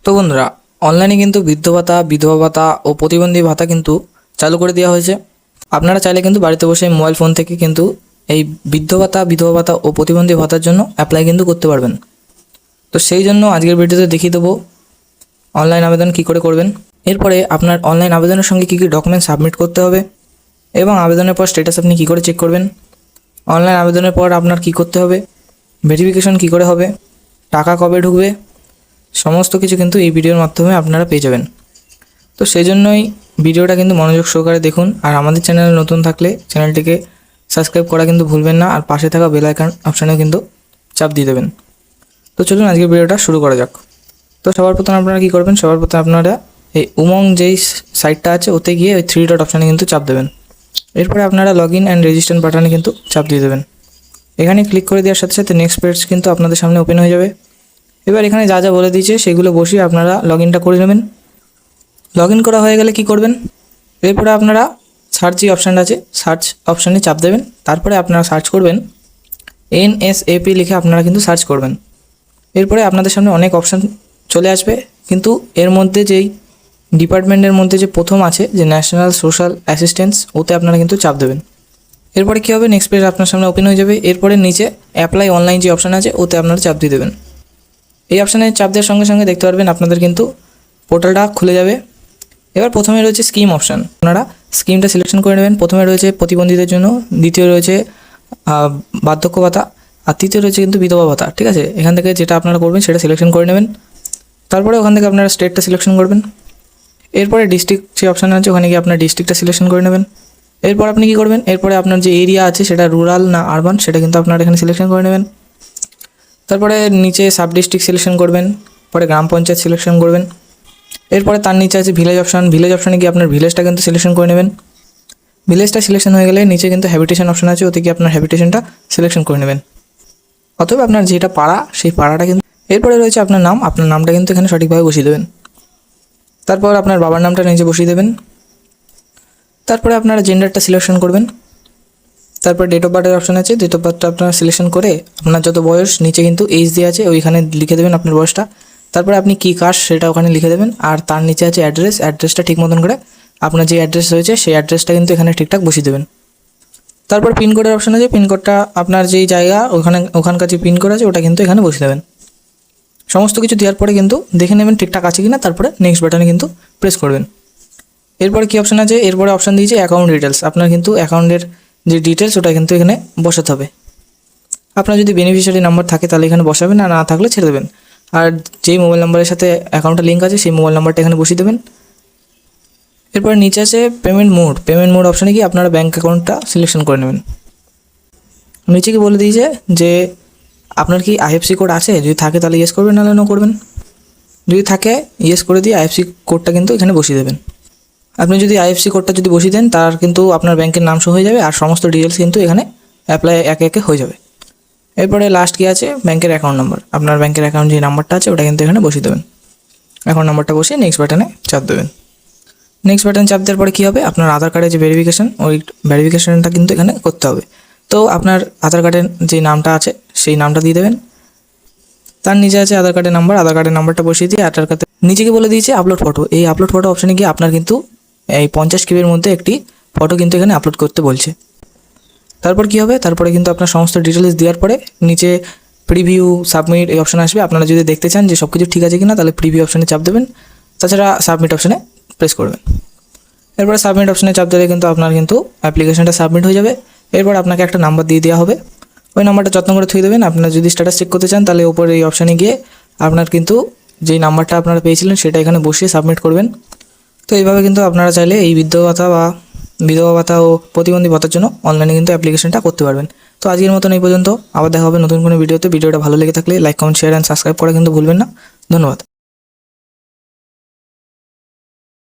তো বন্ধুরা, অনলাইনে কিন্তু বৃদ্ধ ভাতা, বিধবা ভাতা ও প্রতিবন্ধী ভাতা কিন্তু চালু করে দেওয়া হয়েছে। আপনারা চাইলে কিন্তু বাড়িতে বসে মোবাইল ফোন থেকে কিন্তু এই বৃদ্ধ ভাতা, বিধবা ভাতা ও প্রতিবন্ধী ভাতার জন্য অ্যাপ্লাই কিন্তু করতে পারবেন। তো সেই জন্য আজকের ভিডিওতে দেখিয়ে দেবো অনলাইন আবেদন কী করে করবেন। এরপরে আপনার অনলাইন আবেদনের সঙ্গে কী কী ডকুমেন্ট সাবমিট করতে হবে এবং আবেদনের পর স্ট্যাটাস আপনি কী করে চেক করবেন। অনলাইন আবেদনের পর আপনার কী করতে হবে, ভেরিফিকেশন কী করে হবে, টাকা কবে ঢুকবে, সমস্ত কিছু কিন্তু এই ভিডিওর মাধ্যমে আপনারা পেয়ে যাবেন। তো সেই জন্যই ভিডিওটা কিন্তু মনোযোগ সহকারে দেখুন। আর আমাদের চ্যানেলে নতুন থাকলে চ্যানেলটিকে সাবস্ক্রাইব করা কিন্তু ভুলবেন না, আর পাশে থাকা বেল আইকন অপশানেও কিন্তু চাপ দিয়ে দেবেন। তো চলুন আজকের ভিডিওটা শুরু করা যাক। তো সবার প্রথমে আপনারা কী করবেন, সবার প্রথমে আপনারা এই উমং যেই সাইটটা আছে ওতে গিয়ে ওই 3 ডট অপশানে কিন্তু চাপ দেবেন। এরপরে আপনারা লগ ইন অ্যান্ড রেজিস্ট্রেশন বাটনে কিন্তু চাপ দিয়ে দেবেন। এখানে ক্লিক করে দেওয়ার সাথে সাথে নেক্সট পেজ কিন্তু আপনাদের সামনে ওপেন হয়ে যাবে। এবার এখানে যা যা বলে দিয়েছে সেগুলো বসিয়ে আপনারা লগ ইনটা করে নেবেন। লগ ইন করা হয়ে গেলে কি করবেন, এরপরে আপনারা সার্চ যে অপশানটা আছে সার্চ অপশানে চাপ দেবেন। তারপরে আপনারা সার্চ করবেন NSAP লিখে আপনারা কিন্তু সার্চ করবেন। এরপরে আপনাদের সামনে অনেক অপশান চলে আসবে, কিন্তু এর মধ্যে যেই ডিপার্টমেন্টের মধ্যে যে প্রথম আছে যে ন্যাশনাল সোশ্যাল অ্যাসিস্ট্যান্স, ওতে আপনারা কিন্তু চাপ দেবেন। এরপরে কী হবে, নেক্সট পেজ আপনার সামনে ওপেন হয়ে যাবে। এরপরে নিচে অ্যাপ্লাই অনলাইন যে অপশান আছে ওতে আপনারা চাপ দিয়ে দেবেন। এই অপশানে চাপ দেওয়ার সঙ্গে সঙ্গে দেখতে পারবেন আপনাদের কিন্তু পোর্টালটা খুলে যাবে। এবার প্রথমে রয়েছে স্কিম অপশান, আপনারা স্কিমটা সিলেকশন করে নেবেন। প্রথমে রয়েছে প্রতিবন্ধীদের জন্য, দ্বিতীয় রয়েছে বার্ধক্য ভাতা, আর তৃতীয় রয়েছে কিন্তু বিধবা ভাতা। ঠিক আছে, এখান থেকে যেটা আপনারা করবেন সেটা সিলেকশন করে নেবেন। তারপরে ওখান থেকে আপনারা স্টেটটা সিলেকশন করবেন। এরপরে ডিস্ট্রিক্ট যে অপশান আছে ওখানে গিয়ে আপনার ডিস্ট্রিক্টটা সিলেকশন করে নেবেন। এরপর আপনি কী করবেন, এরপরে আপনার যে এরিয়া আছে সেটা রুরাল না আরবান সেটা কিন্তু আপনারা এখানে সিলেকশন করে নেবেন। তারপরে নিচে সাব ডিস্ট্রিক্ট সিলেকশন করবেন, পরে গ্রাম পঞ্চায়েত সিলেকশন করবেন। এরপরে তার নিচে আছে ভিলেজ অপশান, ভিলেজ অপশানে গিয়ে আপনার ভিলেজটা কিন্তু সিলেকশন করে নেবেন। ভিলেজটা সিলেকশন হয়ে গেলে নিচে কিন্তু হ্যাবিটেশন অপশান আছে, ওতে গিয়ে আপনার হ্যাবিটেশনটা সিলেকশন করে নেবেন। অথবা আপনার যেটা পাড়া সেই পাড়াটা কিন্তু, এরপরে রয়েছে আপনার নাম, আপনার নামটা কিন্তু এখানে সঠিকভাবে বসিয়ে দেবেন। তারপর আপনার বাবার নামটা নিচে বসিয়ে দেবেন। তারপরে আপনারা জেন্ডারটা সিলেকশন করবেন। তারপর ডেট অফ বার্থের অপশান আছে, ডেট অফ বার্থটা আপনারা সিলেকশন করে আপনার যত বয়স, নিচে কিন্তু এজ দিয়ে আছে ওইখানে লিখে দেবেন আপনার বয়সটা। তারপরে আপনি কী কাস্ট সেটা ওখানে লিখে দেবেন। আর তার নিচে আছে অ্যাড্রেস, অ্যাড্রেসটা ঠিক মতন করে আপনার যে অ্যাড্রেস রয়েছে সেই অ্যাড্রেসটা কিন্তু এখানে ঠিকঠাক বসিয়ে দেবেন। তারপর পিনকোডের অপশান আছে, পিনকোডটা আপনার যেই জায়গা ওখানকার যে পিনকোড আছে ওটা কিন্তু এখানে বসিয়ে দেবেন। সমস্ত কিছু দেওয়ার পরে কিন্তু দেখে নেবেন ঠিকঠাক আছে কিনা, তারপরে নেক্সট বাটনে কিন্তু প্রেস করবেন। এরপরে কী অপশান আছে, এরপরে অপশান দিয়েছে অ্যাকাউন্ট ডিটেলস, আপনার কিন্তু অ্যাকাউন্টের যে ডিটেলস ওটা কিন্তু এখানে বসাতে হবে। আপনার যদি বেনিফিশিয়ারি নাম্বার থাকে তাহলে এখানে বসাবেন, আর না থাকলে ছেড়ে দেবেন। আর যেই মোবাইল নাম্বারের সাথে অ্যাকাউন্টটা লিঙ্ক আছে সেই মোবাইল নাম্বারটা এখানে বসিয়ে দেবেন। এরপরে নিচে আছে পেমেন্ট মোড, পেমেন্ট মোড অপশানে গিয়ে আপনারা ব্যাঙ্ক অ্যাকাউন্টটা সিলেকশন করে নেবেন। নিচে কি বলে দিয়েছে যে আপনার কি IFSC কোড আছে, যদি থাকে তাহলে ইয়েস করবেন, নাহলে নো করবেন। যদি থাকে ইয়েস করে দিয়ে IFSC কোডটা কিন্তু এখানে বসিয়ে দেবেন। আপনি যদি IFSC কোডটা যদি বসিয়ে দেন তার কিন্তু আপনার ব্যাংকের নাম শো হয়ে যাবে, আর সমস্ত ডিটেলস কিন্তু এখানে অ্যাপ্লাই একে একে হয়ে যাবে। এরপরে লাস্ট কি আছে, ব্যাংকের অ্যাকাউন্ট নাম্বার, আপনার ব্যাংকের অ্যাকাউন্ট যে নাম্বারটা আছে ওটা কিন্তু এখানে বসিয়ে দেবেন। অ্যাকাউন্ট নাম্বারটা বসিয়ে নেক্সট বাটনে চাপ দেবেন। নেক্সট বাটন চাপ দেওয়ার পরে কী হবে, আপনার আধার কার্ডের যে ভেরিফিকেশন ওই ভেরিফিকেশনটা কিন্তু এখানে করতে হবে। তো আপনার আধার কার্ডের যে নামটা আছে সেই নামটা দিয়ে দেবেন। তার নিচে আছে আধার কার্ডের নাম্বার, আধার কার্ডের নাম্বারটা বসিয়ে দিয়ে আধার কার্ডে নিচে কি বলে দিয়েছে আপলোড ফটো, এই আপলোড ফটো অপশানে গিয়ে আপনার কিন্তু এই 50 KB মধ্যে একটি ফটো কিন্তু এখানে আপলোড করতে বলছে। তারপর কি হবে, তারপরে কিন্তু আপনার সমস্ত ডিটেলস দেওয়ার পরে নিচে প্রিভিউ সাবমিট এই অপশান আসবে। আপনারা যদি দেখতে চান যে সব কিছু ঠিক আছে কিনা তাহলে প্রিভিউ অপশানে চাপ দেবেন, তাছাড়া সাবমিট অপশানে প্রেস করবেন। এরপরে সাবমিট অপশানে চাপ দিলে কিন্তু আপনার কিন্তু অ্যাপ্লিকেশনটা সাবমিট হয়ে যাবে। এরপর আপনাকে একটা নাম্বার দিয়ে দেওয়া হবে, ওই নাম্বারটা যত্ন করে থুয়ে দেবেন। আপনার যদি স্ট্যাটাস চেক করতে চান তাহলে ওপরে এই অপশানে গিয়ে আপনার কিন্তু যেই নাম্বারটা আপনারা পেয়েছিলেন সেটা এখানে বসিয়ে সাবমিট করবেন। তো এইভাবে কিন্তু আপনারা চাইলে এই বৃদ্ধ ভাতা বা বিধবা ভাতা ও প্রতিবন্ধী ভাতার জন্য অনলাইনে কিন্তু অ্যাপ্লিকেশনটা করতে পারবেন। তো আজকের মতন এই পর্যন্ত, আবার দেখা হবে নতুন কোনো ভিডিওতে। ভিডিওটা ভালো লেগে থাকলে like, comment, share and subscribe করা কিন্তু ভুলবেন না। ধন্যবাদ।